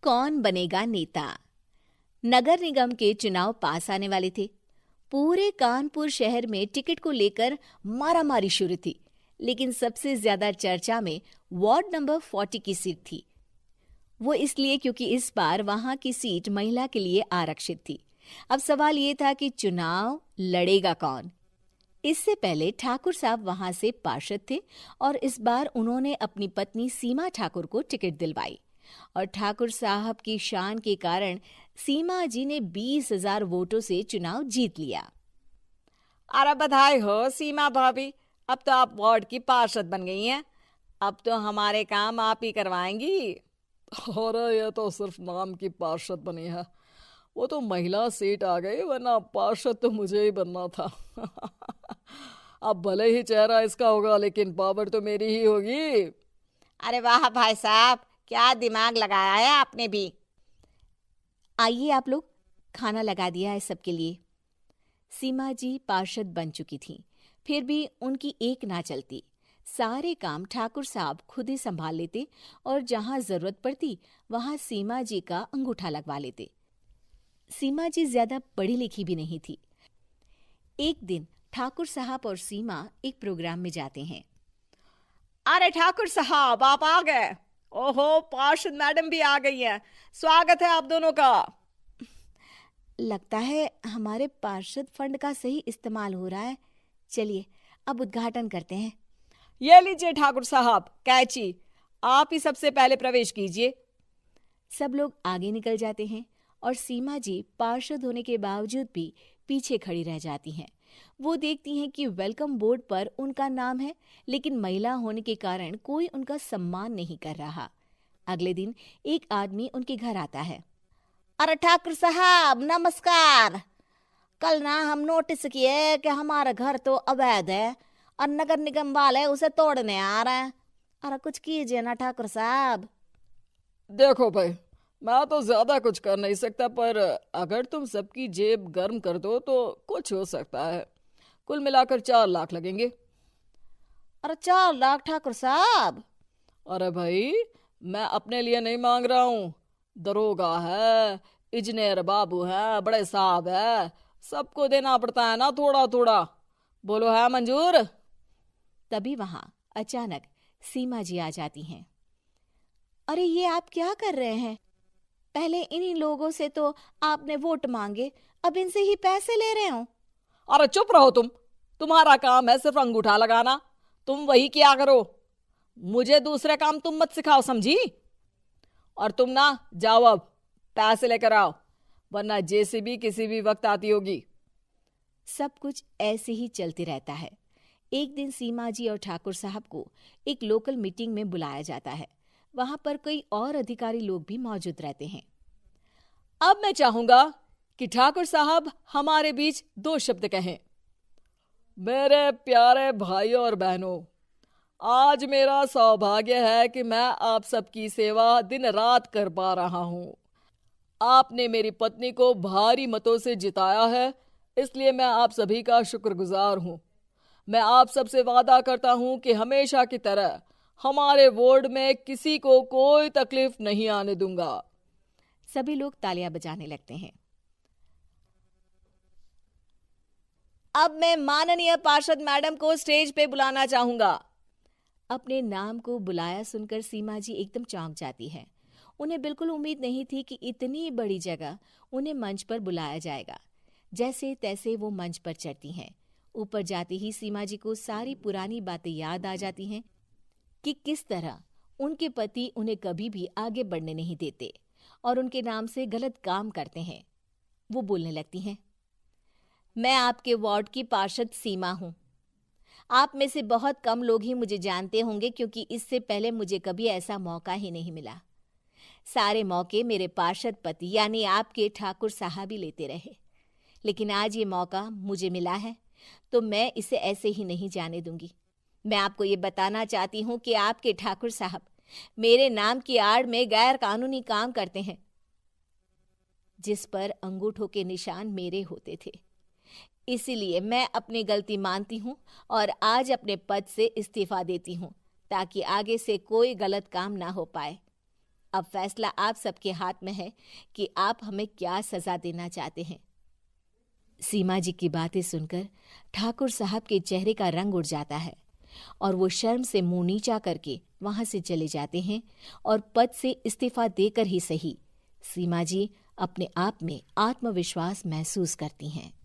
कौन बनेगा नेता। नगर निगम के चुनाव पास आने वाले थे। पूरे कानपुर शहर में टिकट को लेकर मारामारी शुरू थी, लेकिन सबसे ज्यादा चर्चा में वार्ड नंबर 40 की सीट थी। वो इसलिए क्योंकि इस बार वहां की सीट महिला के लिए आरक्षित थी। अब सवाल ये था कि चुनाव लड़ेगा कौन। इससे पहले ठाकुर साहब वहां से पार्षद थे और इस बार उन्होंने अपनी पत्नी सीमा ठाकुर को टिकट दिलवाई और ठाकुर साहब की शान के कारण सीमा जी ने 20,000 वोटों से चुनाव जीत लिया। अरे बधाई हो सीमा भाभी, अब तो आप वार्ड की पार्षद बन गई हैं। अब तो हमारे काम आप ही करवाएंगी। अरे ये तो सिर्फ नाम की पार्षद बनी है, वो तो महिला सीट आ गई, वरना पार्षद तो मुझे ही बनना था। अब भले ही चेहरा इसका होगा, लेकिन पावर तो मेरी ही होगी। अरे वाह भाई साहब, क्या दिमाग लगाया है आपने भी। आइए आप लोग, खाना लगा दिया है सबके लिए। सीमा जी पार्षद बन चुकी थीं, फिर भी उनकी एक ना चलती। सारे काम ठाकुर साहब खुद ही संभाल लेते और जहां जरूरत पड़ती वहां सीमा जी का अंगूठा लगवा लेते। सीमा जी ज्यादा पढ़ी लिखी भी नहीं थी। एक दिन ठाकुर साहब और सीमा एक प्रोग्राम में जाते हैं। अरे ठाकुर साहब, आप आ गए। ओहो, पार्षद मैडम भी आ गई हैं। स्वागत है आप दोनों का। लगता है हमारे पार्षद फंड का सही इस्तेमाल हो रहा है। चलिए अब उद्घाटन करते हैं। ये लीजिए ठाकुर साहब कैची, आप ही सबसे पहले प्रवेश कीजिए। सब लोग आगे निकल जाते हैं और सीमा जी पार्षद होने के बावजूद भी पीछे खड़ी रह जाती हैं। वो देखती हैं कि वेलकम बोर्ड पर उनका नाम है, लेकिन महिला होने के कारण कोई उनका सम्मान नहीं कर रहा। अगले दिन एक आदमी उनके घर आता है। अरे ठाकुर साहब नमस्कार। कल ना हम नोटिस किए कि हमारा घर तो अवैध है और नगर निगम वाले उसे तोड़ने आ रहे हैं। अरे कुछ कीजिए ना ठाकुर साहब। देखो भाई, मैं तो ज्यादा कुछ कर नहीं सकता, पर अगर तुम सबकी जेब गर्म कर दो तो कुछ हो सकता है। कुल मिलाकर 4 लाख लगेंगे। अरे 4 लाख ठाकुर साहब? अरे भाई, मैं अपने लिए नहीं मांग रहा हूँ। दरोगा है, इंजीनियर बाबू है, बड़े साहब है, सबको देना पड़ता है ना थोड़ा थोड़ा। बोलो है मंजूर? तभी वहां अचानक सीमा जी आ जाती हैं। अरे ये आप क्या कर रहे हैं? पहले इन्हीं लोगों से तो आपने वोट मांगे, अब इनसे ही पैसे ले रहे हो। अरे चुप रहो तुम, तुम्हारा काम है सिर्फ अंगूठा लगाना, तुम वही किया करो। मुझे दूसरे काम तुम मत सिखाओ, समझी? और तुम ना जाओ, अब पैसे लेकर आओ, वरना जेसीबी किसी भी वक्त आती होगी। सब कुछ ऐसे ही चलते रहता है। एक दिन सीमा जी और ठाकुर साहब को एक लोकल मीटिंग में बुलाया जाता है। वहां पर कई और अधिकारी लोग भी मौजूद रहते हैं। अब मैं चाहूंगा कि ठाकुर साहब हमारे बीच 2 शब्द कहें। मेरे प्यारे भाइयों और बहनों, आज मेरा सौभाग्य है कि मैं आप सबकी सेवा दिन रात कर पा रहा हूं। आपने मेरी पत्नी को भारी मतों से जिताया है, इसलिए मैं आप सभी का शुक्रगुजार हूं। मैं आप सबसे वादा करता हूं कि हमेशा की तरह हमारे वार्ड में किसी को कोई तकलीफ नहीं आने दूंगा। सभी लोग तालियां बजाने लगते हैं। अब मैं माननीय पार्षद मैडम को स्टेज पे बुलाना चाहूंगा। अपने नाम को बुलाया सुनकर सीमा जी एकदम चौंक जाती है। उन्हें बिल्कुल उम्मीद नहीं थी कि इतनी बड़ी जगह उन्हें मंच पर बुलाया जाएगा। जैसे तैसे वो मंच पर चढ़ती हैं। ऊपर जाते ही सीमा जी को सारी पुरानी बातें याद आ जाती हैं कि किस तरह उनके पति उन्हें कभी भी आगे बढ़ने नहीं देते और उनके नाम से गलत काम करते हैं। वो बोलने लगती हैं। मैं आपके वार्ड की पार्षद सीमा हूं। आप में से बहुत कम लोग ही मुझे जानते होंगे, क्योंकि इससे पहले मुझे कभी ऐसा मौका ही नहीं मिला। सारे मौके मेरे पार्षद पति यानी आपके ठाकुर साहब ही लेते रहे, लेकिन आज ये मौका मुझे मिला है तो मैं इसे ऐसे ही नहीं जाने दूंगी। मैं आपको ये बताना चाहती हूँ कि आपके ठाकुर साहब मेरे नाम की आड़ में गैर कानूनी काम करते हैं, जिस पर अंगूठों के निशान मेरे होते थे। इसीलिए मैं अपनी गलती मानती हूँ और आज अपने पद से इस्तीफा देती हूँ, ताकि आगे से कोई गलत काम ना हो पाए। अब फैसला आप सबके हाथ में है कि आप हमें क्या सजा देना चाहते हैं। सीमा जी की बातें सुनकर ठाकुर साहब के चेहरे का रंग उड़ जाता है और वो शर्म से मुंह नीचा करके वहां से चले जाते हैं और पद से इस्तीफा देकर ही सही सीमा जी अपने आप में आत्मविश्वास महसूस करती हैं।